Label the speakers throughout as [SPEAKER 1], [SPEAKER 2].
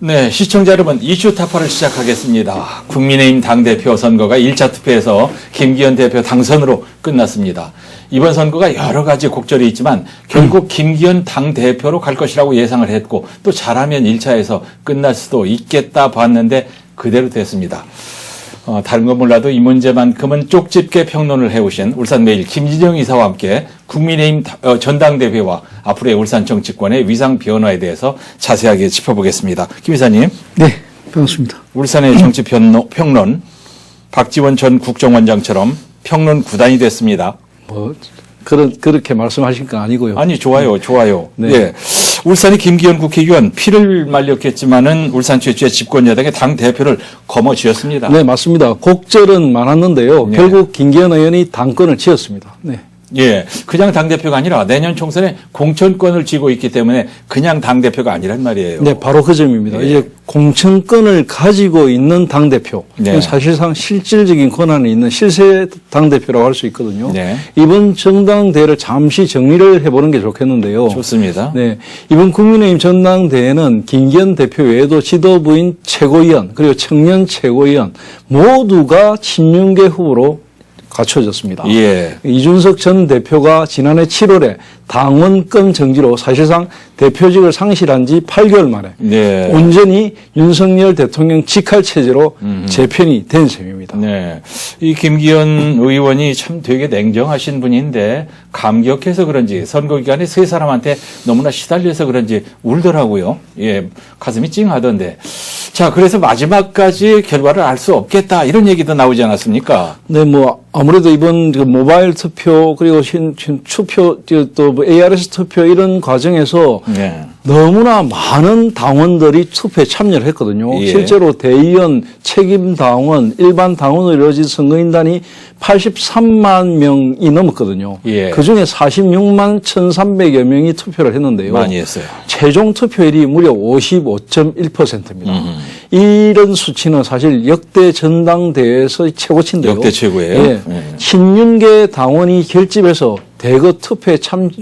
[SPEAKER 1] 네, 시청자 여러분, 이슈 타파를 시작하겠습니다. 국민의힘 당대표 선거가 1차 투표에서 김기현 대표 당선으로 끝났습니다. 이번 선거가 여러 가지 곡절이 있지만 결국 김기현 당대표로 갈 것이라고 예상을 했고 또 잘하면 1차에서 끝날 수도 있겠다 봤는데 그대로 됐습니다. 다른 건 몰라도 이 문제만큼은 쪽집게 평론을 해오신 울산매일 김진영 이사와 함께 국민의힘 전당대회와 앞으로의 울산 정치권의 위상 변화에 대해서 자세하게 짚어보겠습니다. 김 이사님.
[SPEAKER 2] 네, 반갑습니다.
[SPEAKER 1] 울산의 정치 평론 박지원 전 국정원장처럼 평론 구단이 됐습니다.
[SPEAKER 2] 그렇게 말씀하신 건 아니고요.
[SPEAKER 1] 아니, 좋아요.
[SPEAKER 2] 네.
[SPEAKER 1] 예. 울산의 김기현 국회의원 피를 말렸겠지만은 울산 최초의 집권 여당의 당 대표를 거머쥐었습니다.
[SPEAKER 2] 네, 맞습니다. 곡절은 많았는데요.
[SPEAKER 1] 네.
[SPEAKER 2] 결국 김기현 의원이 당권을 쥐었습니다. 네.
[SPEAKER 1] 예, 그냥 당대표가 아니라 내년 총선에 공천권을 쥐고 있기 때문에 그냥 당대표가 아니란 말이에요.
[SPEAKER 2] 네, 바로 그 점입니다.
[SPEAKER 1] 예.
[SPEAKER 2] 이제 공천권을 가지고 있는 당대표.
[SPEAKER 1] 네.
[SPEAKER 2] 사실상 실질적인 권한이 있는 실세 당대표라고 할 수 있거든요.
[SPEAKER 1] 네.
[SPEAKER 2] 이번 정당대회를 잠시 정리를 해보는 게 좋겠는데요.
[SPEAKER 1] 좋습니다.
[SPEAKER 2] 네, 이번 국민의힘 전당대회는 김기현 대표 외에도 지도부인 최고위원 그리고 청년 최고위원 모두가 친윤계 후보로 갖춰졌습니다.
[SPEAKER 1] 예.
[SPEAKER 2] 이준석 전 대표가 지난해 7월에 당원권 정지로 사실상 대표직을 상실한 지 8개월 만에
[SPEAKER 1] 네.
[SPEAKER 2] 온전히 윤석열 대통령 직할 체제로 재편이 된 셈입니다.
[SPEAKER 1] 네. 이 김기현 의원이 참 되게 냉정하신 분인데 감격해서 그런지 선거 기간에 세 사람한테 너무나 시달려서 그런지 울더라고요. 예. 가슴이 찡하던데. 자, 그래서 마지막까지 결과를 알 수 없겠다 이런 얘기도 나오지 않았습니까?
[SPEAKER 2] 네, 아무래도 이번 모바일 투표 그리고 투표 또 ARS 투표 이런 과정에서
[SPEAKER 1] 네.
[SPEAKER 2] 너무나 많은 당원들이 투표에 참여를 했거든요.
[SPEAKER 1] 예.
[SPEAKER 2] 실제로 대의원, 책임당원, 일반 당원으로 이루어진 선거인단이 83만 명이 넘었거든요.
[SPEAKER 1] 예.
[SPEAKER 2] 그중에 46만 1,300여 명이 투표를 했는데요.
[SPEAKER 1] 많이 했어요.
[SPEAKER 2] 최종 투표율이 무려 55.1%입니다. 이런 수치는 사실 역대 전당대회에서 최고치인데요.
[SPEAKER 1] 역대 최고예요.
[SPEAKER 2] 예. 친윤계 당원이 결집해서 대거 투표에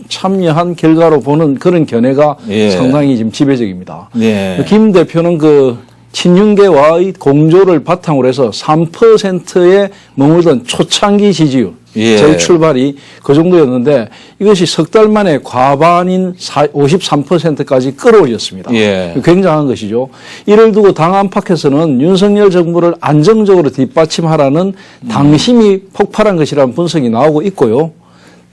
[SPEAKER 2] 참여한 결과로 보는 그런 견해가
[SPEAKER 1] 예.
[SPEAKER 2] 상당히 지금 지배적입니다.
[SPEAKER 1] 네.
[SPEAKER 2] 김 대표는 그 친윤계와의 공조를 바탕으로 해서 3%에 머물던 초창기 지지율,
[SPEAKER 1] 예.
[SPEAKER 2] 제 출발이 그 정도였는데 이것이 석 달 만에 과반인 53%까지 끌어올렸습니다.
[SPEAKER 1] 예.
[SPEAKER 2] 굉장한 것이죠. 이를 두고 당 안팎에서는 윤석열 정부를 안정적으로 뒷받침하라는 당심이 폭발한 것이라는 분석이 나오고 있고요.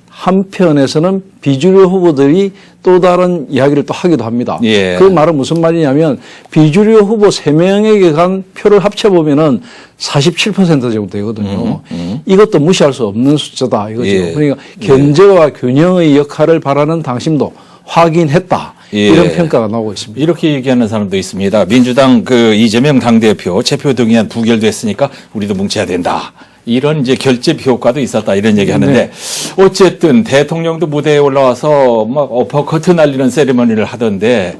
[SPEAKER 2] 한편에서는 비주류 후보들이 또 다른 이야기를 또 하기도 합니다.
[SPEAKER 1] 예.
[SPEAKER 2] 그 말은 무슨 말이냐면 비주류 후보 3명에게 간 표를 합쳐보면은 47% 정도 되거든요. 이것도 무시할 수 없는 숫자다 이거죠.
[SPEAKER 1] 예.
[SPEAKER 2] 그러니까 견제와 균형의 역할을 바라는 당심도 확인했다.
[SPEAKER 1] 예.
[SPEAKER 2] 이런 평가가 나오고 있습니다.
[SPEAKER 1] 이렇게 얘기하는 사람도 있습니다. 민주당 이재명 당대표 체표 동의안 부결됐으니까 우리도 뭉쳐야 된다. 이런 이제 결집 효과도 있었다 이런 얘기 하는데
[SPEAKER 2] 네.
[SPEAKER 1] 어쨌든 대통령도 무대에 올라와서 막 어퍼커트 날리는 세리머니를 하던데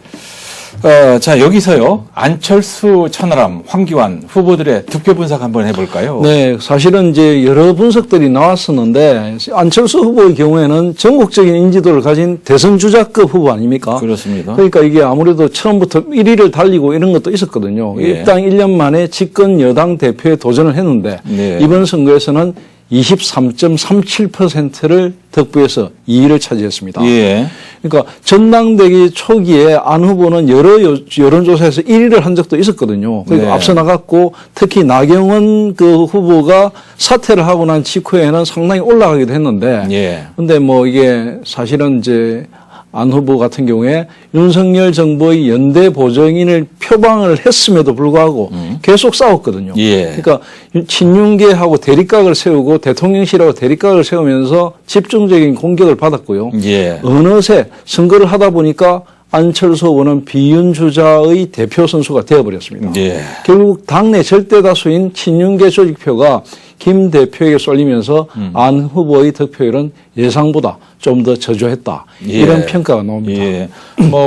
[SPEAKER 1] 자, 여기서요. 안철수, 천하람, 황교안 후보들의 득표 분석 한번 해볼까요?
[SPEAKER 2] 네, 사실은 이제 여러 분석들이 나왔었는데 안철수 후보의 경우에는 전국적인 인지도를 가진 대선 주자급 후보 아닙니까?
[SPEAKER 1] 그렇습니다.
[SPEAKER 2] 그러니까 이게 아무래도 처음부터 1위를 달리고 이런 것도 있었거든요.
[SPEAKER 1] 예.
[SPEAKER 2] 입당 1년 만에 집권 여당 대표에 도전을 했는데
[SPEAKER 1] 네.
[SPEAKER 2] 이번 선거에서는 23.37%를 득표해서 2위를 차지했습니다.
[SPEAKER 1] 예.
[SPEAKER 2] 그러니까 전당대회 초기에 안 후보는 여러 여론조사에서 1위를 한 적도 있었거든요. 그리고
[SPEAKER 1] 네.
[SPEAKER 2] 앞서 나갔고 특히 나경원 그 후보가 사퇴를 하고 난 직후에는 상당히 올라가기도 했는데
[SPEAKER 1] 예.
[SPEAKER 2] 근데 이게 사실은 이제 안 후보 같은 경우에 윤석열 정부의 연대 보정인을 표방을 했음에도 불구하고 계속 싸웠거든요.
[SPEAKER 1] 예.
[SPEAKER 2] 그러니까 친윤계하고 대립각을 세우고 대통령실하고 대립각을 세우면서 집중적인 공격을 받았고요.
[SPEAKER 1] 예.
[SPEAKER 2] 어느새 선거를 하다 보니까 안철수 후보는 비윤주자의 대표 선수가 되어버렸습니다.
[SPEAKER 1] 예.
[SPEAKER 2] 결국 당내 절대 다수인 친윤계 조직표가 김 대표에게 쏠리면서 안 후보의 득표율은 예상보다 좀 더 저조했다.
[SPEAKER 1] 예.
[SPEAKER 2] 이런 평가가 나옵니다.
[SPEAKER 1] 예.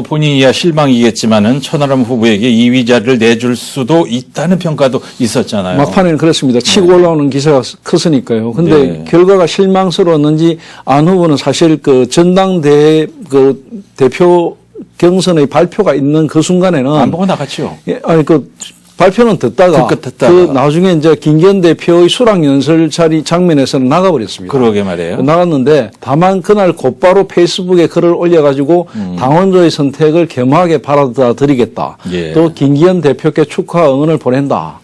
[SPEAKER 1] 본인이야 실망이겠지만은 천하람 후보에게 2위 자리를 내줄 수도 있다는 평가도 있었잖아요.
[SPEAKER 2] 막판에는 그렇습니다. 치고 올라오는 기세가 컸으니까요. 근데
[SPEAKER 1] 네.
[SPEAKER 2] 결과가 실망스러웠는지 안 후보는 사실 그 전당대회 그 대표 경선의 발표가 있는 그 순간에는
[SPEAKER 1] 안 보고 나갔죠.
[SPEAKER 2] 예, 아니 그 발표는 듣다가
[SPEAKER 1] 듣다가.
[SPEAKER 2] 그 나중에 이제 김기현 대표의 수락 연설 자리 장면에서는 나가버렸습니다.
[SPEAKER 1] 그러게 말이에요.
[SPEAKER 2] 나갔는데 다만 그날 곧바로 페이스북에 글을 올려가지고 당원조의 선택을 겸허하게 받아들이겠다.
[SPEAKER 1] 예.
[SPEAKER 2] 또 김기현 대표께 축하 응원을 보낸다.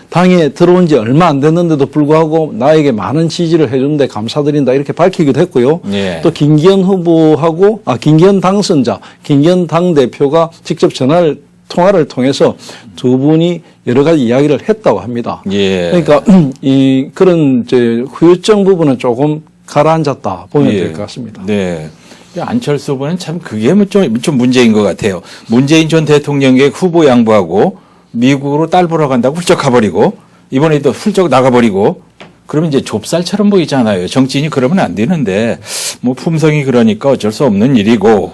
[SPEAKER 2] 당에 들어온 지 얼마 안 됐는데도 불구하고 나에게 많은 지지를 해주는데 감사드린다 이렇게 밝히기도 했고요.
[SPEAKER 1] 예.
[SPEAKER 2] 또 김기현 후보하고 김기현 당선자, 김기현 당대표가 직접 통화를 통해서 두 분이 여러 가지 이야기를 했다고 합니다.
[SPEAKER 1] 예.
[SPEAKER 2] 그러니까 그런 이제 후유증 부분은 조금 가라앉았다 보면
[SPEAKER 1] 예.
[SPEAKER 2] 될 것 같습니다.
[SPEAKER 1] 네. 안철수 후보는 참 그게 좀 문제인 것 같아요. 문재인 전 대통령의 후보 양보하고 미국으로 딸 보러 간다고 훌쩍 가버리고 이번에도 훌쩍 나가버리고 그러면 이제 좁쌀처럼 보이잖아요. 정치인이 그러면 안 되는데 뭐 품성이 그러니까 어쩔 수 없는 일이고.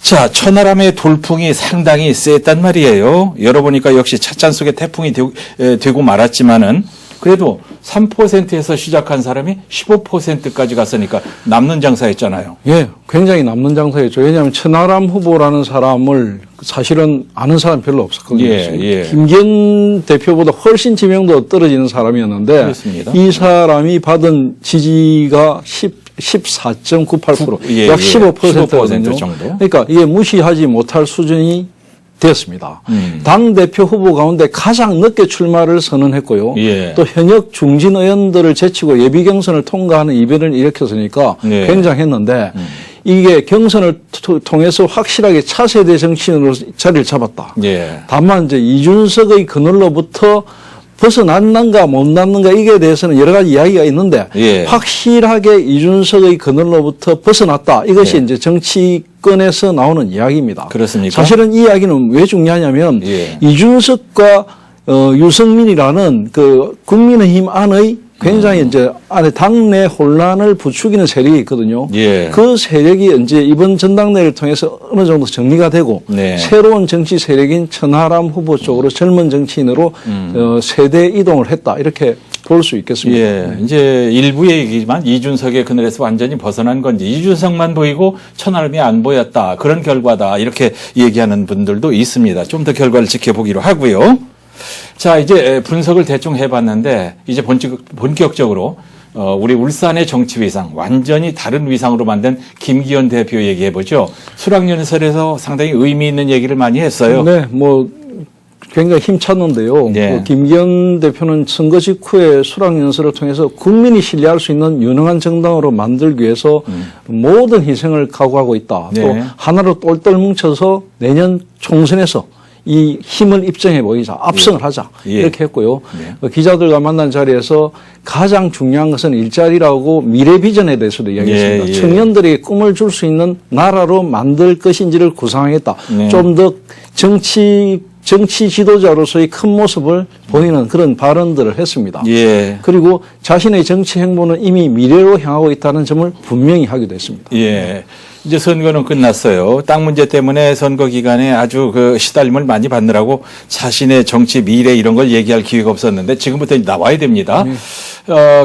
[SPEAKER 1] 자, 천하람의 돌풍이 상당히 셌단 말이에요. 열어보니까 역시 찻잔 속에 태풍이 되고 말았지만은 그래도 3%에서 시작한 사람이 15%까지 갔으니까 남는 장사였잖아요.
[SPEAKER 2] 예, 굉장히 남는 장사였죠. 왜냐하면 천하람 후보라는 사람을 사실은 아는 사람 별로 없었거든요.
[SPEAKER 1] 예.
[SPEAKER 2] 김기현 대표보다 훨씬 지명도 떨어지는 사람이었는데
[SPEAKER 1] 그렇습니다.
[SPEAKER 2] 이 사람이 받은 지지가 14.98%,
[SPEAKER 1] 예,
[SPEAKER 2] 약
[SPEAKER 1] 예.
[SPEAKER 2] 15%거든요.
[SPEAKER 1] 15% 정도.
[SPEAKER 2] 그러니까 이게 무시하지 못할 수준이 되었습니다. 당대표 후보 가운데 가장 늦게 출마를 선언했고요.
[SPEAKER 1] 예.
[SPEAKER 2] 또 현역 중진 의원들을 제치고 예비 경선을 통과하는 이변을 일으켰으니까
[SPEAKER 1] 예.
[SPEAKER 2] 굉장했는데 이게 경선을 통해서 확실하게 차세대 정치인으로 자리를 잡았다.
[SPEAKER 1] 예.
[SPEAKER 2] 다만 이제 이준석의 그늘로부터 벗어났는가 못 났는가 이게 대해서는 여러 가지 이야기가 있는데
[SPEAKER 1] 예.
[SPEAKER 2] 확실하게 이준석의 그늘로부터 벗어났다. 이것이
[SPEAKER 1] 예.
[SPEAKER 2] 이제 정치권에서 나오는 이야기입니다.
[SPEAKER 1] 그렇습니까?
[SPEAKER 2] 사실은 이 이야기는 왜 중요하냐면
[SPEAKER 1] 예.
[SPEAKER 2] 이준석과 유승민이라는 그 국민의힘 안의 굉장히 이제 안에 당내 혼란을 부추기는 세력이 있거든요.
[SPEAKER 1] 예.
[SPEAKER 2] 그 세력이 이제 이번 전당대회를 통해서 어느 정도 정리가 되고
[SPEAKER 1] 네.
[SPEAKER 2] 새로운 정치 세력인 천하람 후보 쪽으로 젊은 정치인으로 세대 이동을 했다 이렇게 볼 수 있겠습니다.
[SPEAKER 1] 예, 이제 일부의 얘기지만 이준석의 그늘에서 완전히 벗어난 건지 이준석만 보이고 천하람이 안 보였다 그런 결과다 이렇게 얘기하는 분들도 있습니다. 좀 더 결과를 지켜보기로 하고요. 자, 이제 분석을 대충 해봤는데 이제 본격적으로 우리 울산의 정치 위상 완전히 다른 위상으로 만든 김기현 대표 얘기해보죠. 수락연설에서 상당히 의미 있는 얘기를 많이 했어요.
[SPEAKER 2] 네, 뭐 굉장히 힘찼는데요.
[SPEAKER 1] 네.
[SPEAKER 2] 그 김기현 대표는 선거 직후에 수락연설을 통해서 국민이 신뢰할 수 있는 유능한 정당으로 만들기 위해서 모든 희생을 각오하고 있다.
[SPEAKER 1] 네.
[SPEAKER 2] 또 하나로 똘똘 뭉쳐서 내년 총선에서 이 힘을 입증해 보이자, 압승을 하자
[SPEAKER 1] 예.
[SPEAKER 2] 이렇게 했고요.
[SPEAKER 1] 네.
[SPEAKER 2] 기자들과 만난 자리에서 가장 중요한 것은 일자리라고 미래 비전에 대해서도 이야기했습니다.
[SPEAKER 1] 예.
[SPEAKER 2] 청년들에게 꿈을 줄 수 있는 나라로 만들 것인지를 구상하겠다.
[SPEAKER 1] 네.
[SPEAKER 2] 좀 더 정치 지도자로서의 큰 모습을 보이는 그런 발언들을 했습니다.
[SPEAKER 1] 예.
[SPEAKER 2] 그리고 자신의 정치 행보는 이미 미래로 향하고 있다는 점을 분명히 하기도 했습니다.
[SPEAKER 1] 예. 이제 선거는 끝났어요. 땅 문제 때문에 선거 기간에 아주 그 시달림을 많이 받느라고 자신의 정치 미래 이런 걸 얘기할 기회가 없었는데 지금부터 나와야 됩니다.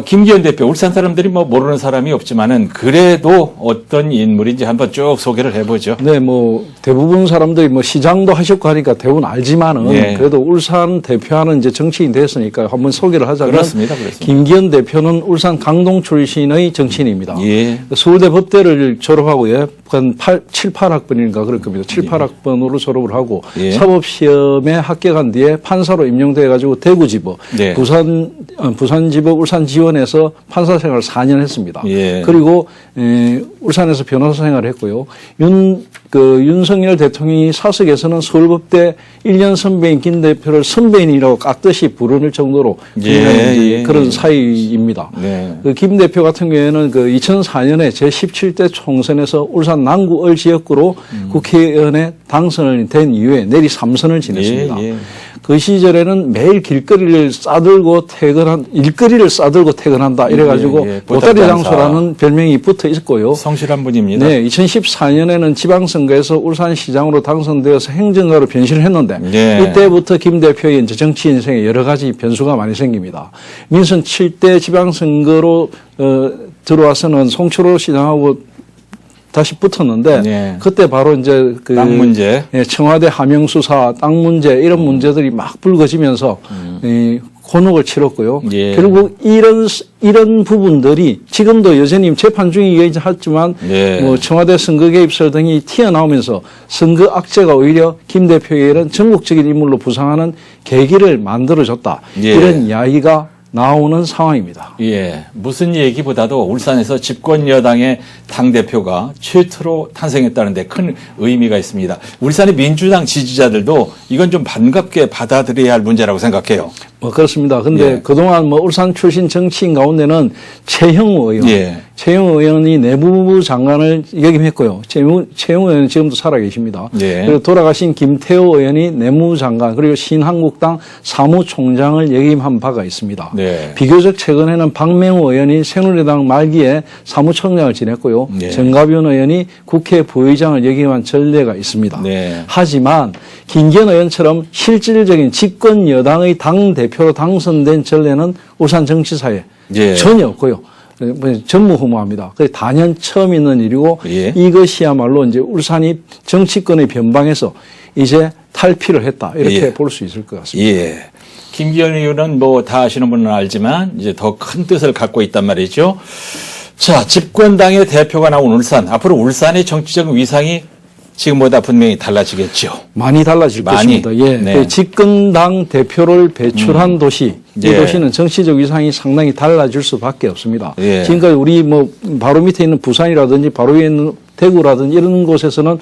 [SPEAKER 1] 김기현 대표, 울산 사람들이 뭐 모르는 사람이 없지만은 그래도 어떤 인물인지 한번 쭉 소개를 해보죠.
[SPEAKER 2] 네, 뭐 대부분 사람들이 뭐 시장도 하셨고 하니까 대부분 알지만은
[SPEAKER 1] 예.
[SPEAKER 2] 그래도 울산 대표하는 이제 정치인 됐으니까 한번 소개를 하자면
[SPEAKER 1] 그렇습니다.
[SPEAKER 2] 김기현 대표는 울산 강동 출신의 정치인입니다.
[SPEAKER 1] 예.
[SPEAKER 2] 서울대 법대를 졸업하고요. 한 7, 8학번인가 그럴 겁니다. 7, 8학번으로 졸업을 하고
[SPEAKER 1] 예.
[SPEAKER 2] 사법시험에 합격한 뒤에 판사로 임용돼 가지고 대구지법,
[SPEAKER 1] 네.
[SPEAKER 2] 부산지법 울산지원에서 판사 생활을 4년 했습니다.
[SPEAKER 1] 예.
[SPEAKER 2] 그리고 울산에서 변호사 생활을 했고요. 윤석열 대통령이 사석에서는 서울법대 1년 선배인 김 대표를 선배인이라고 깍듯이 부를 정도로
[SPEAKER 1] 예.
[SPEAKER 2] 그런 사이입니다.
[SPEAKER 1] 네.
[SPEAKER 2] 김 대표 같은 경우에는 2004년에 제17대 총선에서 울산 남구을 지역구로 국회의원에 당선이 된 이후에 내리 3선을 지냈습니다.
[SPEAKER 1] 예.
[SPEAKER 2] 그 시절에는 매일 일거리를 싸들고 퇴근한다 이래가지고
[SPEAKER 1] 예.
[SPEAKER 2] 보따리
[SPEAKER 1] 보따리
[SPEAKER 2] 장소라는 별명이 붙어 있고요.
[SPEAKER 1] 성실한 분입니다.
[SPEAKER 2] 네, 2014년에는 지방선거에서 울산시장으로 당선되어서 행정가로 변신을 했는데
[SPEAKER 1] 예.
[SPEAKER 2] 이때부터 김 대표의 이제 정치 인생에 여러 가지 변수가 많이 생깁니다. 민선 7대 지방선거로 들어와서는 송철호 시장하고 다시 붙었는데
[SPEAKER 1] 예.
[SPEAKER 2] 그때 바로 이제 그
[SPEAKER 1] 땅 문제.
[SPEAKER 2] 예, 청와대 하명수사, 땅 문제 이런 문제들이 막 불거지면서 이 곤혹을 치렀고요.
[SPEAKER 1] 예.
[SPEAKER 2] 결국 이런 부분들이 지금도 여전히 재판 중이긴 하지만
[SPEAKER 1] 예.
[SPEAKER 2] 뭐 청와대 선거 개입설 등이 튀어나오면서 선거 악재가 오히려 김 대표의 이런 전국적인 인물로 부상하는 계기를 만들어줬다.
[SPEAKER 1] 예.
[SPEAKER 2] 이런 이야기가 나오는 상황입니다.
[SPEAKER 1] 예, 무슨 얘기보다도 울산에서 집권 여당의 당대표가 최초로 탄생했다는데 큰 의미가 있습니다. 울산의 민주당 지지자들도 이건 좀 반갑게 받아들여야 할 문제라고 생각해요.
[SPEAKER 2] 뭐 그렇습니다. 근데
[SPEAKER 1] 예.
[SPEAKER 2] 그동안 뭐 울산 출신 정치인 가운데는 최형우 의원,
[SPEAKER 1] 예.
[SPEAKER 2] 최형우 의원이 내무부 장관을 역임했고요. 최형우 의원은 지금도 살아계십니다.
[SPEAKER 1] 예.
[SPEAKER 2] 그리고 돌아가신 김태호 의원이 내무부 장관 그리고 신한국당 사무총장을 역임한 바가 있습니다.
[SPEAKER 1] 네.
[SPEAKER 2] 비교적 최근에는 박맹호 의원이 새누리당 말기에 사무총장을 지냈고요.
[SPEAKER 1] 예.
[SPEAKER 2] 정가변 의원이 국회 부의장을 역임한 전례가 있습니다.
[SPEAKER 1] 네.
[SPEAKER 2] 하지만 김기현 의원처럼 실질적인 집권 여당의 당 대표로 당선된 전례는 울산 정치사에
[SPEAKER 1] 예.
[SPEAKER 2] 전혀 없고요. 전무후무합니다. 그게 단연 처음 있는 일이고
[SPEAKER 1] 예.
[SPEAKER 2] 이것이야말로 이제 울산이 정치권의 변방에서 이제 탈피를 했다 이렇게
[SPEAKER 1] 예.
[SPEAKER 2] 볼 수 있을 것 같습니다.
[SPEAKER 1] 예. 김기현 의원은 뭐 다 아시는 분은 알지만 이제 더 큰 뜻을 갖고 있단 말이죠. 자, 집권당의 대표가 나온 울산. 앞으로 울산의 정치적 위상이 지금보다 분명히 달라지겠죠.
[SPEAKER 2] 많이 달라질
[SPEAKER 1] 많이.
[SPEAKER 2] 것입니다. 예.
[SPEAKER 1] 네.
[SPEAKER 2] 그 집권당 대표를 배출한 도시, 이
[SPEAKER 1] 예.
[SPEAKER 2] 도시는 정치적 위상이 상당히 달라질 수밖에 없습니다.
[SPEAKER 1] 예.
[SPEAKER 2] 지금까지 우리 뭐 바로 밑에 있는 부산이라든지 바로 위에 있는 대구라든지 이런 곳에서는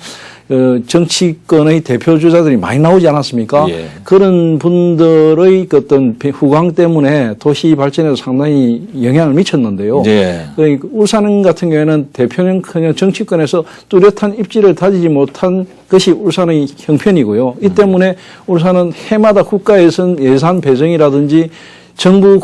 [SPEAKER 2] 정치권의 대표 주자들이 많이 나오지 않았습니까?
[SPEAKER 1] 예.
[SPEAKER 2] 그런 분들의 그 어떤 후광 때문에 도시 발전에도 상당히 영향을 미쳤는데요.
[SPEAKER 1] 예.
[SPEAKER 2] 그러니까 울산 같은 경우에는 대표는커녕 정치권에서 뚜렷한 입지를 다지지 못한 것이 울산의 형편이고요. 이 때문에 울산은 해마다 국가 예산 배정이라든지 정부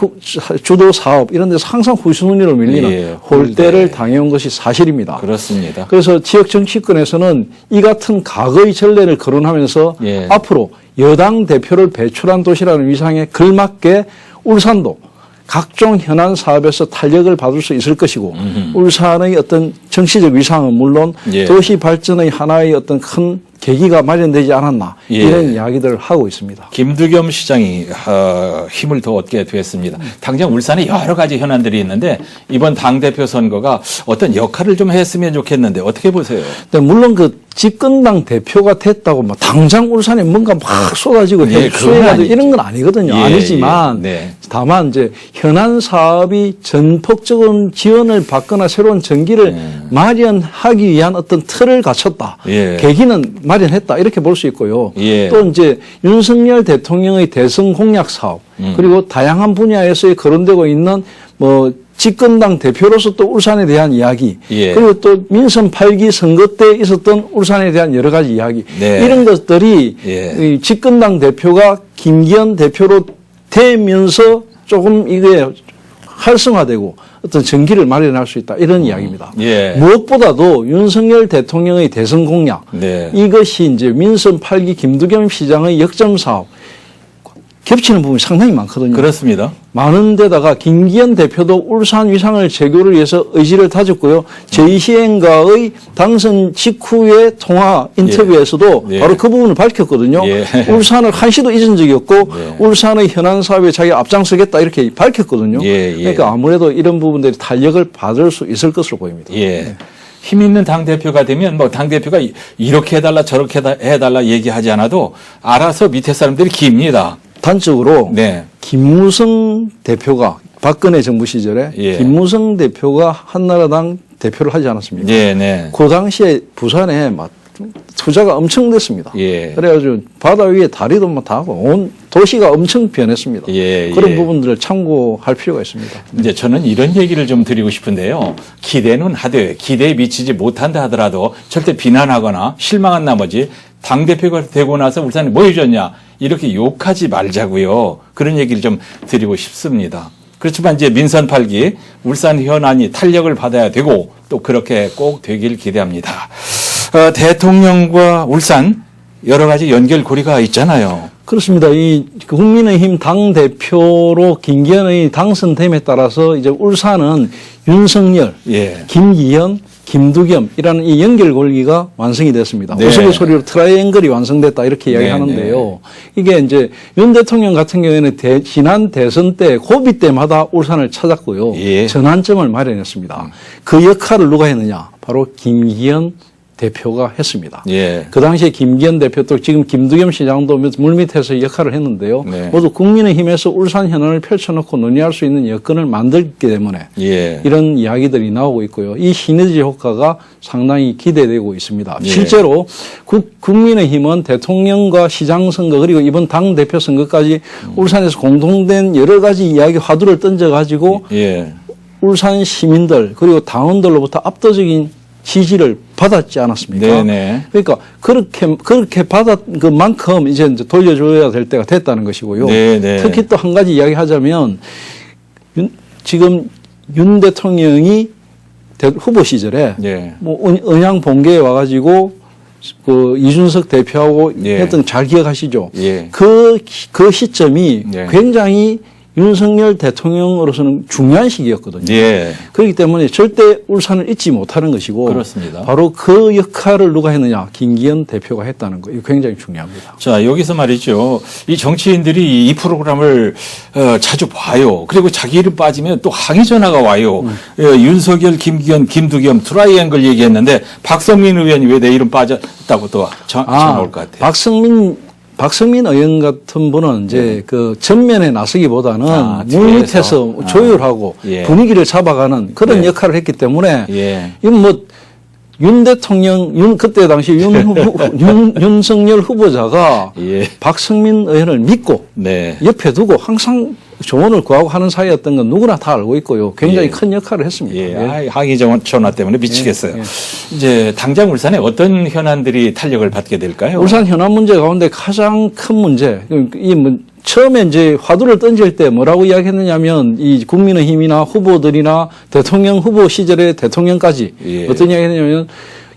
[SPEAKER 2] 주도 사업 이런 데서 항상 후순위로 밀리는
[SPEAKER 1] 예,
[SPEAKER 2] 홀대를 당해온 것이 사실입니다.
[SPEAKER 1] 그렇습니다.
[SPEAKER 2] 그래서 지역 정치권에서는 이 같은 과거의 전례를 거론하면서
[SPEAKER 1] 예.
[SPEAKER 2] 앞으로 여당 대표를 배출한 도시라는 위상에 걸맞게 울산도 각종 현안 사업에서 탄력을 받을 수 있을 것이고 울산의 어떤 정치적 위상은 물론
[SPEAKER 1] 예.
[SPEAKER 2] 도시 발전의 하나의 어떤 큰 계기가 마련되지 않았나
[SPEAKER 1] 예.
[SPEAKER 2] 이런 이야기들을 하고 있습니다.
[SPEAKER 1] 김두겸 시장이 힘을 더 얻게 됐습니다. 당장 울산에 여러 가지 현안들이 있는데 이번 당대표 선거가 어떤 역할을 좀 했으면 좋겠는데 어떻게 보세요?
[SPEAKER 2] 근데 물론 그 집권당 대표가 됐다고 뭐 당장 울산에 뭔가 막 쏟아지고
[SPEAKER 1] 예, 그건
[SPEAKER 2] 수혜가
[SPEAKER 1] 아니죠.
[SPEAKER 2] 이런 건 아니거든요.
[SPEAKER 1] 예,
[SPEAKER 2] 아니지만
[SPEAKER 1] 예, 네.
[SPEAKER 2] 다만 이제 현안 사업이 전폭적인 지원을 받거나 새로운 전기를 마련하기 위한 어떤 틀을 갖췄다.
[SPEAKER 1] 예.
[SPEAKER 2] 계기는 마련했다. 이렇게 볼 수 있고요.
[SPEAKER 1] 예.
[SPEAKER 2] 또 이제 윤석열 대통령의 대선 공약 사업 그리고 다양한 분야에서 거론되고 있는 뭐 집권당 대표로서 또 울산에 대한 이야기
[SPEAKER 1] 예.
[SPEAKER 2] 그리고 또 민선 8기 선거 때 있었던 울산에 대한 여러 가지 이야기
[SPEAKER 1] 네.
[SPEAKER 2] 이런 것들이
[SPEAKER 1] 예.
[SPEAKER 2] 이 집권당 대표가 김기현 대표로 되면서 조금 이게 활성화되고 어떤 전기를 마련할 수 있다 이런 이야기입니다.
[SPEAKER 1] 예.
[SPEAKER 2] 무엇보다도 윤석열 대통령의 대선 공약
[SPEAKER 1] 네.
[SPEAKER 2] 이것이 이제 민선 8기 김두겸 시장의 역점 사업 겹치는 부분이 상당히 많거든요.
[SPEAKER 1] 그렇습니다.
[SPEAKER 2] 많은 데다가 김기현 대표도 울산 위상을 제고를 위해서 의지를 다졌고요. 제2시행가의 당선 직후의 통화 인터뷰에서도
[SPEAKER 1] 예.
[SPEAKER 2] 바로 그 부분을 밝혔거든요.
[SPEAKER 1] 예.
[SPEAKER 2] 울산을 한시도 잊은 적이 없고
[SPEAKER 1] 예.
[SPEAKER 2] 울산의 현안 사업에 자기가 앞장서겠다 이렇게 밝혔거든요.
[SPEAKER 1] 예, 예.
[SPEAKER 2] 그러니까 아무래도 이런 부분들이 탄력을 받을 수 있을 것으로 보입니다.
[SPEAKER 1] 예. 힘 있는 당대표가 되면 뭐 당대표가 이렇게 해달라 저렇게 해달라 얘기하지 않아도 알아서 밑에 사람들이 깁니다.
[SPEAKER 2] 단적으로
[SPEAKER 1] 네.
[SPEAKER 2] 김무성 대표가 박근혜 정부 시절에
[SPEAKER 1] 예.
[SPEAKER 2] 김무성 대표가 한나라당 대표를 하지 않았습니까?
[SPEAKER 1] 네, 네.
[SPEAKER 2] 그 당시에 부산에 막 투자가 엄청 됐습니다.
[SPEAKER 1] 예.
[SPEAKER 2] 그래가지고 바다 위에 다리도 막 다 하고 온 도시가 엄청 변했습니다.
[SPEAKER 1] 예,
[SPEAKER 2] 그런
[SPEAKER 1] 예.
[SPEAKER 2] 부분들을 참고할 필요가 있습니다.
[SPEAKER 1] 이제 저는 이런 얘기를 좀 드리고 싶은데요. 기대는 하되 기대에 미치지 못한다 하더라도 절대 비난하거나 실망한 나머지 당대표가 되고 나서 울산에 뭐 해줬냐 이렇게 욕하지 말자고요. 그런 얘기를 좀 드리고 싶습니다. 그렇지만 이제 민선 8기 울산 현안이 탄력을 받아야 되고 또 그렇게 꼭 되길 기대합니다. 대통령과 울산 여러 가지 연결고리가 있잖아요.
[SPEAKER 2] 그렇습니다. 이 국민의힘 당대표로 김기현의 당선됨에 따라서 이제 울산은 윤석열,
[SPEAKER 1] 예.
[SPEAKER 2] 김기현, 김두겸이라는 이 연결 고리가 완성이 됐습니다.
[SPEAKER 1] 네.
[SPEAKER 2] 우스갯소리로 트라이앵글이 완성됐다 이렇게 이야기하는데요. 이게 이제 윤 대통령 같은 경우에는 지난 대선 때 고비 때마다 울산을 찾았고요.
[SPEAKER 1] 예.
[SPEAKER 2] 전환점을 마련했습니다. 그 역할을 누가 했느냐? 바로 김기현 대표가 했습니다.
[SPEAKER 1] 예.
[SPEAKER 2] 그 당시에 김기현 대표 또 지금 김두겸 시장도 물밑에서 역할을 했는데요.
[SPEAKER 1] 네.
[SPEAKER 2] 모두 국민의힘에서 울산 현안을 펼쳐놓고 논의할 수 있는 여건을 만들기 때문에
[SPEAKER 1] 예.
[SPEAKER 2] 이런 이야기들이 나오고 있고요. 이 시너지 효과가 상당히 기대되고 있습니다.
[SPEAKER 1] 예.
[SPEAKER 2] 실제로 국민의힘은 대통령과 시장 선거 그리고 이번 당 대표 선거까지 울산에서 공동된 여러 가지 이야기 화두를 던져가지고
[SPEAKER 1] 예.
[SPEAKER 2] 울산 시민들 그리고 당원들로부터 압도적인 지지를 받았지 않았습니까?
[SPEAKER 1] 네네.
[SPEAKER 2] 그러니까 그렇게 받은 그만큼 이제 돌려줘야 될 때가 됐다는 것이고요.
[SPEAKER 1] 네네.
[SPEAKER 2] 특히 또 한 가지 이야기하자면 지금 윤 대통령이 후보 시절에
[SPEAKER 1] 예.
[SPEAKER 2] 뭐 언양 본계에 와가지고 그 이준석 대표하고
[SPEAKER 1] 예.
[SPEAKER 2] 했던 잘 기억하시죠?
[SPEAKER 1] 예.
[SPEAKER 2] 그 시점이
[SPEAKER 1] 예.
[SPEAKER 2] 굉장히 윤석열 대통령으로서는 중요한 시기였거든요.
[SPEAKER 1] 예.
[SPEAKER 2] 그렇기 때문에 절대 울산을 잊지 못하는 것이고
[SPEAKER 1] 그렇습니다.
[SPEAKER 2] 바로 그 역할을 누가 했느냐 김기현 대표가 했다는 거 이거 굉장히 중요합니다.
[SPEAKER 1] 자, 여기서 말이죠. 이 정치인들이 이 프로그램을 자주 봐요. 그리고 자기 이름 빠지면 또 항의 전화가 와요. 윤석열, 김기현, 김두겸 트라이앵글 얘기했는데 박성민 의원이 왜 내 이름 빠졌다고 또 전화 올 것 같아요.
[SPEAKER 2] 박성민 의원 같은 분은 이제 그 전면에 나서기보다는
[SPEAKER 1] 뒤에서.
[SPEAKER 2] 물밑에서 조율하고
[SPEAKER 1] 예.
[SPEAKER 2] 분위기를 잡아가는 그런
[SPEAKER 1] 예.
[SPEAKER 2] 역할을 했기 때문에
[SPEAKER 1] 예.
[SPEAKER 2] 이건 뭐 윤 대통령, 그때 당시 윤석열 후보자가
[SPEAKER 1] 예.
[SPEAKER 2] 박성민 의원을 믿고
[SPEAKER 1] 네.
[SPEAKER 2] 옆에 두고 항상 조언을 구하고 하는 사이였던 건 누구나 다 알고 있고요. 굉장히
[SPEAKER 1] 예.
[SPEAKER 2] 큰 역할을 했습니다.
[SPEAKER 1] 예. 항의 전화 때문에 미치겠어요.
[SPEAKER 2] 예.
[SPEAKER 1] 이제 당장 울산에 어떤 현안들이 탄력을 받게 될까요?
[SPEAKER 2] 울산 현안 문제 가운데 가장 큰 문제, 처음에 이제 화두를 던질 때 뭐라고 이야기했느냐면 이 국민의힘이나 후보들이나 대통령 후보 시절에 대통령까지
[SPEAKER 1] 예.
[SPEAKER 2] 어떤 이야기 했냐면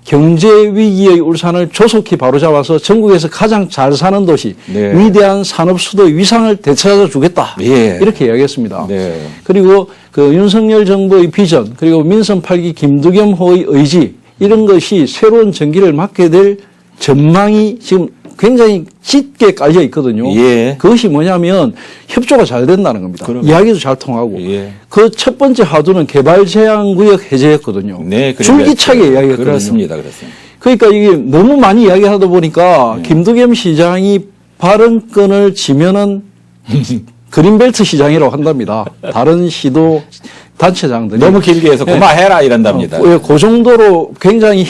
[SPEAKER 2] 경제 위기의 울산을 조속히 바로잡아서 전국에서 가장 잘 사는 도시,
[SPEAKER 1] 네.
[SPEAKER 2] 위대한 산업 수도의 위상을 되찾아 주겠다.
[SPEAKER 1] 예.
[SPEAKER 2] 이렇게 이야기했습니다.
[SPEAKER 1] 네.
[SPEAKER 2] 그리고 그 윤석열 정부의 비전, 그리고 민선 8기 김두겸 호의 의지 이런 것이 새로운 전기를 맞게 될 전망이 지금 굉장히 짙게 깔려 있거든요.
[SPEAKER 1] 예.
[SPEAKER 2] 그것이 뭐냐면 협조가 잘 된다는 겁니다.
[SPEAKER 1] 그럼요.
[SPEAKER 2] 이야기도 잘 통하고.
[SPEAKER 1] 예.
[SPEAKER 2] 그 첫 번째 화두는 개발 제한 구역 해제였거든요.
[SPEAKER 1] 네.
[SPEAKER 2] 줄기차게 이야기했거든요.
[SPEAKER 1] 그렇습니다.
[SPEAKER 2] 그러니까 이게 너무 많이 이야기하다 보니까 김두겸 시장이 발언권을 지면은 그린벨트 시장이라고 한답니다. 다른 시도 단체장들이
[SPEAKER 1] 너무 길게 해서 고마해라 이런답니다.
[SPEAKER 2] 그 정도로 굉장히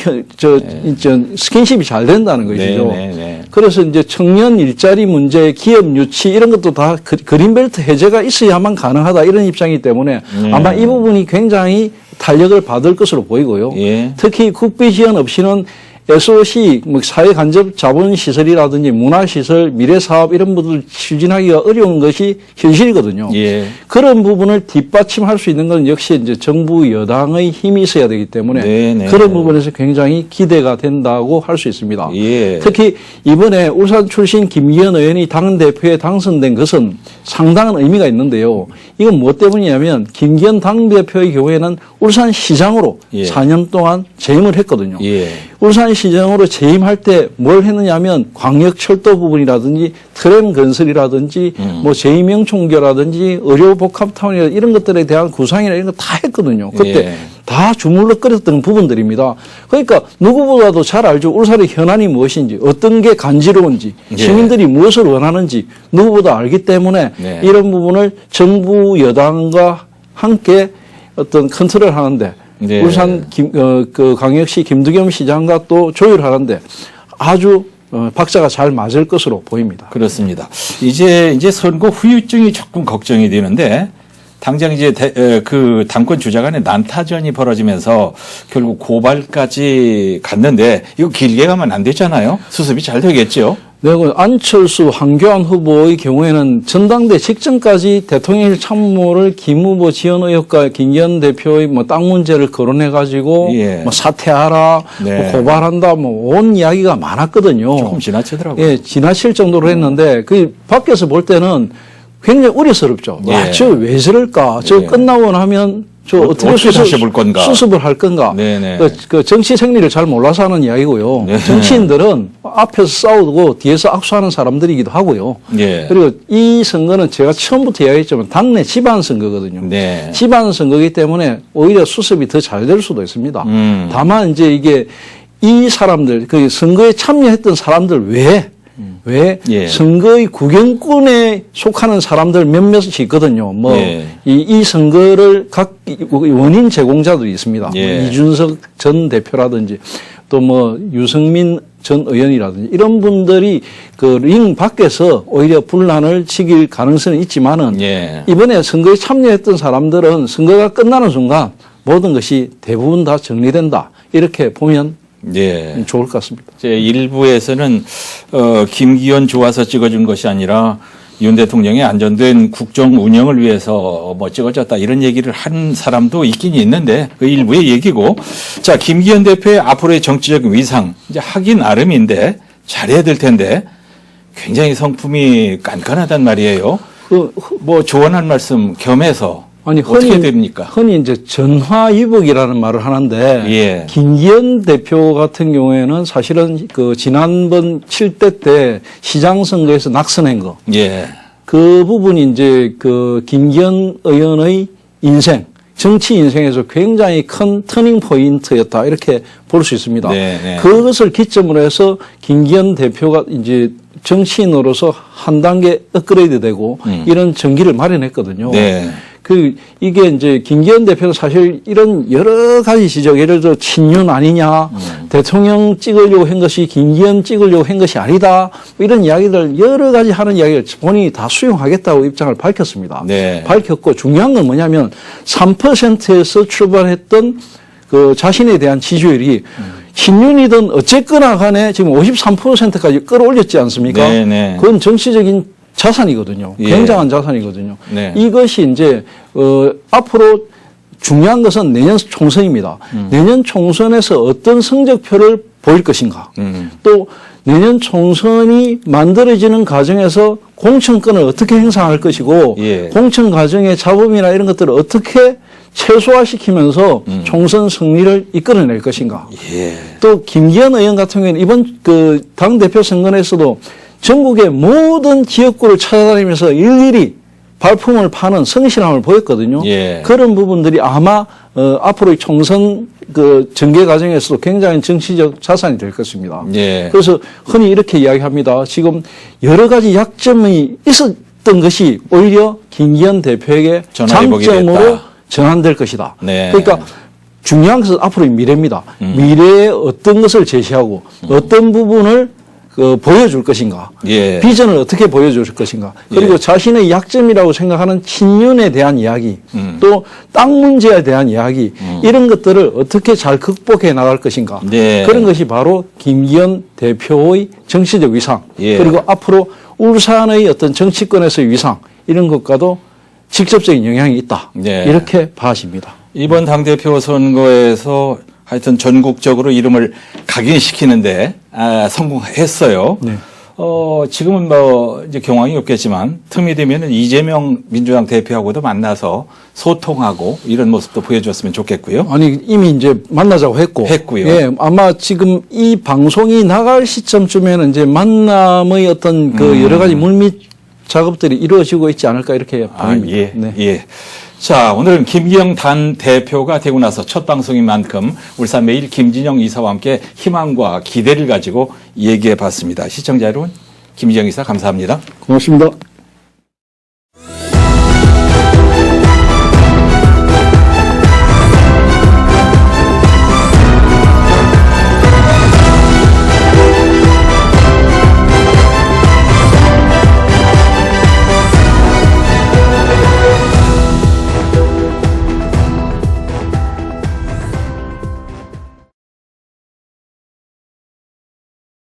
[SPEAKER 2] 스킨십이 잘 된다는 것이죠.
[SPEAKER 1] 네.
[SPEAKER 2] 그래서 이제 청년 일자리 문제, 기업 유치 이런 것도 다 그린벨트 해제가 있어야만 가능하다 이런 입장이기 때문에 아마 이 부분이 굉장히 탄력을 받을 것으로 보이고요.
[SPEAKER 1] 예.
[SPEAKER 2] 특히 국비 지원 없이는 SOC, 사회 간접 자본 시설이라든지 문화 시설, 미래 사업 이런 부분을 추진하기가 어려운 것이 현실이거든요.
[SPEAKER 1] 예.
[SPEAKER 2] 그런 부분을 뒷받침할 수 있는 건 역시 이제 정부 여당의 힘이 있어야 되기 때문에
[SPEAKER 1] 네네.
[SPEAKER 2] 그런 부분에서 굉장히 기대가 된다고 할 수 있습니다.
[SPEAKER 1] 예.
[SPEAKER 2] 특히 이번에 울산 출신 김기현 의원이 당대표에 당선된 것은 상당한 의미가 있는데요. 이건 무엇 때문이냐면 김기현 당대표의 경우에는 울산시장으로
[SPEAKER 1] 예.
[SPEAKER 2] 4년 동안 재임을 했거든요.
[SPEAKER 1] 예.
[SPEAKER 2] 울산시장으로 재임할 때 뭘 했느냐면 광역철도 부분이라든지 트램 건설이라든지 뭐 제2명총교라든지 의료복합타운이라든지 이런 것들에 대한 구상이나 이런 거 다 했거든요. 그때
[SPEAKER 1] 예.
[SPEAKER 2] 다 주물럭거렸던 부분들입니다. 그러니까 누구보다도 잘 알죠. 울산의 현안이 무엇인지 어떤 게 간지러운지
[SPEAKER 1] 예.
[SPEAKER 2] 시민들이 무엇을 원하는지 누구보다 알기 때문에
[SPEAKER 1] 네.
[SPEAKER 2] 이런 부분을 정부 여당과 함께 어떤 컨트롤 하는데
[SPEAKER 1] 네.
[SPEAKER 2] 울산 그 광역시 김두겸 시장과 또 조율하는데 아주 박자가 잘 맞을 것으로 보입니다.
[SPEAKER 1] 그렇습니다. 이제 선거 후유증이 조금 걱정이 되는데 당장 이제 그 당권 주자 간의 난타전이 벌어지면서 결국 고발까지 갔는데 이거 길게 가면 안 되잖아요. 수습이 잘 되겠죠.
[SPEAKER 2] 네, 안철수, 황교안 후보의 경우에는 전당대 직전까지 대통령실 참모를 김 후보 지원 의혹과 김기현 대표의 땅 문제를 거론해가지고
[SPEAKER 1] 예.
[SPEAKER 2] 사퇴하라,
[SPEAKER 1] 네.
[SPEAKER 2] 고발한다, 온 이야기가 많았거든요.
[SPEAKER 1] 조금 지나치더라고요.
[SPEAKER 2] 예, 지나칠 정도로 했는데 그 밖에서 볼 때는 굉장히 우려스럽죠.
[SPEAKER 1] 예.
[SPEAKER 2] 저 왜 저럴까? 저
[SPEAKER 1] 예.
[SPEAKER 2] 끝나고 나면 저 어떻게
[SPEAKER 1] 다시 볼 건가?
[SPEAKER 2] 수습을 할 건가?
[SPEAKER 1] 네네.
[SPEAKER 2] 그 정치 생리를 잘 몰라서 하는 이야기고요.
[SPEAKER 1] 네.
[SPEAKER 2] 정치인들은 앞에서 싸우고 뒤에서 악수하는 사람들이기도 하고요.
[SPEAKER 1] 예.
[SPEAKER 2] 그리고 이 선거는 제가 처음부터 이야기했지만 당내 지방 선거거든요.
[SPEAKER 1] 네.
[SPEAKER 2] 지방 선거이기 때문에 오히려 수습이 더 잘 될 수도 있습니다. 다만 이제 이게 이 사람들, 그 선거에 참여했던 사람들 외에 왜
[SPEAKER 1] 예.
[SPEAKER 2] 선거의 구경꾼에 속하는 사람들 몇몇이 있거든요. 뭐 이 선거를 각 원인 제공자들이 있습니다.
[SPEAKER 1] 예.
[SPEAKER 2] 뭐 이준석 전 대표라든지 또 뭐 유승민 전 의원이라든지 이런 분들이 그 링 밖에서 오히려 분란을 치길 가능성은 있지만은
[SPEAKER 1] 예.
[SPEAKER 2] 이번에 선거에 참여했던 사람들은 선거가 끝나는 순간 모든 것이 대부분 다 정리된다. 이렇게 보면
[SPEAKER 1] 예.
[SPEAKER 2] 좋을 것 같습니다.
[SPEAKER 1] 제 일부에서는 김기현 좋아서 찍어준 것이 아니라 윤 대통령의 안전된 국정 운영을 위해서 뭐 찍어줬다 이런 얘기를 한 사람도 있긴 있는데 그 일부의 얘기고, 자 김기현 대표의 앞으로의 정치적 위상 이제 하기 나름인데 잘해야 될 텐데 굉장히 성품이 깐깐하단 말이에요. 뭐 조언할 말씀 겸해서
[SPEAKER 2] 아니,
[SPEAKER 1] 어떻게 됩니까?
[SPEAKER 2] 흔히 이제 전화위복이라는 말을 하는데,
[SPEAKER 1] 예.
[SPEAKER 2] 김기현 대표 같은 경우에는 사실은 그 지난번 7대 때 시장 선거에서 낙선한 거.
[SPEAKER 1] 예.
[SPEAKER 2] 그 부분이 이제 그 김기현 의원의 인생, 정치 인생에서 굉장히 큰 터닝 포인트였다. 이렇게 볼 수 있습니다.
[SPEAKER 1] 네, 네.
[SPEAKER 2] 그것을 기점으로 해서 김기현 대표가 이제 정치인으로서 한 단계 업그레이드 되고 이런 전기를 마련했거든요.
[SPEAKER 1] 네.
[SPEAKER 2] 이게 이제 김기현 대표는 사실 이런 여러 가지 지적, 예를 들어 친윤 아니냐, 대통령 찍으려고 한 것이 김기현 찍으려고 한 것이 아니다, 뭐 이런 이야기들 여러 가지 하는 이야기를 본인이 다 수용하겠다고 입장을 밝혔습니다.
[SPEAKER 1] 네.
[SPEAKER 2] 밝혔고 중요한 건 뭐냐면 3%에서 출발했던 그 자신에 대한 지지율이 친윤이든 어쨌거나 간에 지금 53%까지 끌어올렸지 않습니까?
[SPEAKER 1] 네, 네.
[SPEAKER 2] 그건 정치적인 자산이거든요.
[SPEAKER 1] 예.
[SPEAKER 2] 굉장한 자산이거든요.
[SPEAKER 1] 네.
[SPEAKER 2] 이것이 이제 앞으로 중요한 것은 내년 총선입니다. 내년 총선에서 어떤 성적표를 보일 것인가. 또 내년 총선이 만들어지는 과정에서 공천권을 어떻게 행사할 것이고
[SPEAKER 1] 예.
[SPEAKER 2] 공천 과정의 잡음이나 이런 것들을 어떻게 최소화시키면서 총선 승리를 이끌어낼 것인가.
[SPEAKER 1] 예.
[SPEAKER 2] 또 김기현 의원 같은 경우에는 이번 그 당대표 선거에서도 전국의 모든 지역구를 찾아다니면서 일일이 발품을 파는 성실함을 보였거든요.
[SPEAKER 1] 예.
[SPEAKER 2] 그런 부분들이 아마 앞으로의 총선 그 전개 과정에서도 굉장히 정치적 자산이 될 것입니다.
[SPEAKER 1] 예.
[SPEAKER 2] 그래서 흔히 이렇게 이야기합니다. 지금 여러 가지 약점이 있었던 것이 오히려 김기현 대표에게
[SPEAKER 1] 전화위복이
[SPEAKER 2] 장점으로
[SPEAKER 1] 됐다.
[SPEAKER 2] 전환될 것이다.
[SPEAKER 1] 네.
[SPEAKER 2] 그러니까 중요한 것은 앞으로의 미래입니다. 미래에 어떤 것을 제시하고 어떤 부분을 보여줄 것인가.
[SPEAKER 1] 예.
[SPEAKER 2] 비전을 어떻게 보여줄 것인가. 그리고
[SPEAKER 1] 예.
[SPEAKER 2] 자신의 약점이라고 생각하는 친윤에 대한 이야기, 또 땅 문제에 대한 이야기, 이런 것들을 어떻게 잘 극복해 나갈 것인가.
[SPEAKER 1] 네.
[SPEAKER 2] 그런 것이 바로 김기현 대표의 정치적 위상,
[SPEAKER 1] 예.
[SPEAKER 2] 그리고 앞으로 울산의 어떤 정치권에서의 위상, 이런 것과도 직접적인 영향이 있다.
[SPEAKER 1] 네.
[SPEAKER 2] 이렇게 봐집니다.
[SPEAKER 1] 이번 당대표 선거에서 하여튼 전국적으로 이름을 각인시키는데 성공했어요.
[SPEAKER 2] 네.
[SPEAKER 1] 지금은 뭐 이제 경황이 없겠지만 틈이 되면은 이재명 민주당 대표하고도 만나서 소통하고 이런 모습도 보여줬으면 좋겠고요.
[SPEAKER 2] 아니 이미 이제 만나자고 했고요. 예, 아마 지금 이 방송이 나갈 시점쯤에는 이제 만남의 어떤 그 여러 가지 물밑 작업들이 이루어지고 있지 않을까 이렇게 보입니다.
[SPEAKER 1] 예,
[SPEAKER 2] 네.
[SPEAKER 1] 예. 자, 오늘은 김기현 단 대표가 되고 나서 첫 방송인 만큼 울산매일 김진영 이사와 함께 희망과 기대를 가지고 얘기해 봤습니다. 시청자 여러분, 김진영 이사 감사합니다.
[SPEAKER 2] 고맙습니다.